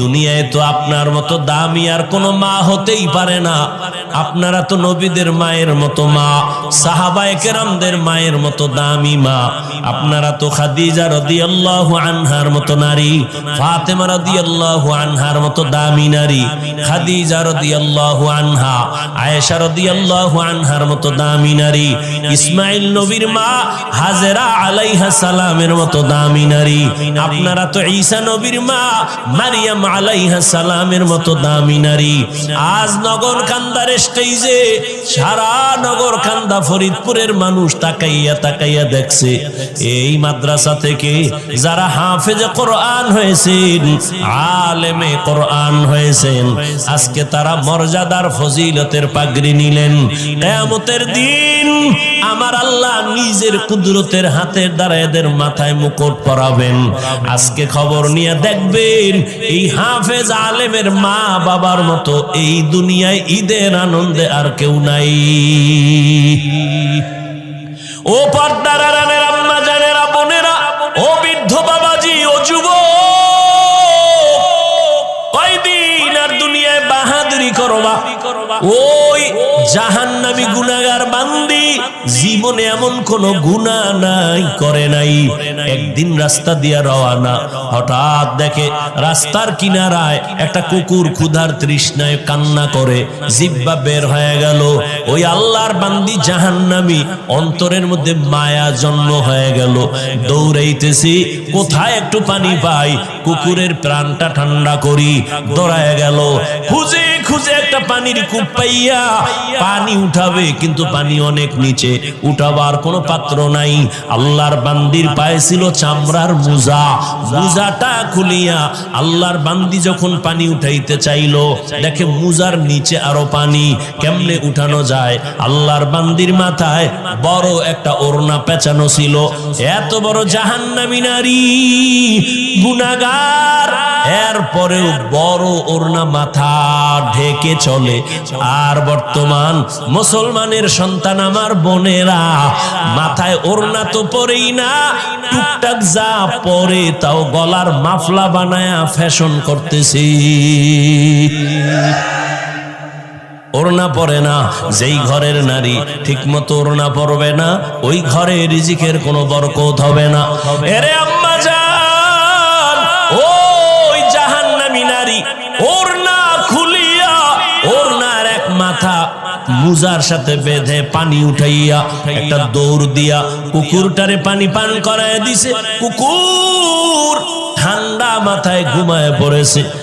দুনিয়ায় তো আপনার মতো দামি আর কোনো মা হতেই পারে না। আপনারা তো নবীদের মায়ের মতো মা, সাহাবায়ে কেরামদের মায়ের মতো দামি মা। আপনারা তো খাদিজা রাদিয়াল্লাহু আনহার মতো নারী, ফাতেমা রাদিয়াল্লাহু আনহার মতো দামি নারী, খাদিজা রাদিয়াল্লাহু আনহা, আয়েশা রাদিয়াল্লাহু আনহার মতো দামি নারী, ইসমাইল নবীর মা হাজেরা আলাইহিস সালামের মতো দামি নারী। আপনারা তো ঈসা নবীর মা মারিয়াম আলাইহিস সালামের মতো দামি নারী। আজ নগর কান্দার স্টেজে সারা নগর কান্দা ফরিদপুরের মানুষ তাকাইয়া তাকাইয়া দেখছে এই মাদ্রাসা থেকে যারা হাফেজে কোরআন হয়েছেন, আলেমে কোরআন হয়েছেন, আজকে তারা মর্যাদার ফজিলতের পাগড়ি নিলেন। কিয়ামতের দিন আমার আল্লাহ নিজের কুদরতের হাতের দ্বারা এদের মাথায় মুকুট পরাবেন। আজকে খবর নিয়ে দেখবেন এই হাফেজ আলেমের মা বাবার মতো এই দুনিয়ায় ঈদের আনন্দে আর কেউ নাই। ও পর্দার আড়ালের আম্মা জানেরা, বোনেরা, ও বৃদ্ধ বাবাজি, ও যুবক, কয়দিন আর দুনিয়ায় বাহাদুরি করবা? ওই জাহান্নামী গুনাহগার বান্দি জীবনে এমন কোন গুনাহ নাই করে নাই। একদিন রাস্তা দিয়া রওয়ানা, হঠাৎ দেখে রাস্তার কিনারায় একটা কুকুর ক্ষুধার তৃষ্ণায় কান্না করে, জিহ্বা বের হয়ে গেল। ওই আল্লাহর বান্দি জাহান্নামী অন্তরের মধ্যে মায়া জন্ম হয়ে গেল। দৌড়াইতেছি, কোথায় একটু পানি পাই, কুকুরের প্রাণটা ঠান্ডা করি। দৌড়ায় গেল, খুঁজে খুঁজে একটা পানির কূপ পাইয়া পানি উঠাবে, কিন্তু পানি অনেক নিচে, উঠাবার কোনো পাত্র নাই। আল্লাহর বান্দির পায়ে ছিল চামড়ার মোজা, মোজাটা খুলিয়া আল্লাহর বান্দি যখন পানি উঠাইতে চাইলো, দেখে মোজার নিচে আরো পানি, কেমনে উঠানো যায়? আল্লাহর বান্দির মাথায় বড় একটা ওড়না পেঁচানো ছিল। এত বড় জাহান্নামী নারী, গুনাহগার, এরপরেও বড় ওড়না মাথা ঢেকে চলে। আর বর্তমান মুসলমানের সন্তান আমার বোনেরা মাথায় ওড়না তো পরেই না, টুকটাক যা পরে তাও গলার মাফলা বানায়া ফ্যাশন করতেছি। ওড়না পরে না। যেই ঘরের নারী ঠিক মতো ওড়না পরবে না, ওই ঘরে রিজিকের কোনো বরকত হবে না। এরে আম্মা জান, ওই জাহান্নামী নারী ওড়না খুলিয়া ওড়নার এক মাথা মুজার সাথে বেঁধে পানি উঠাইয়া একটা দৌড় দিয়া কুকুরটারে পানি পান করায় দিছে। কুকুর ঠান্ডা মাথায় ঘুমায় পড়েছে।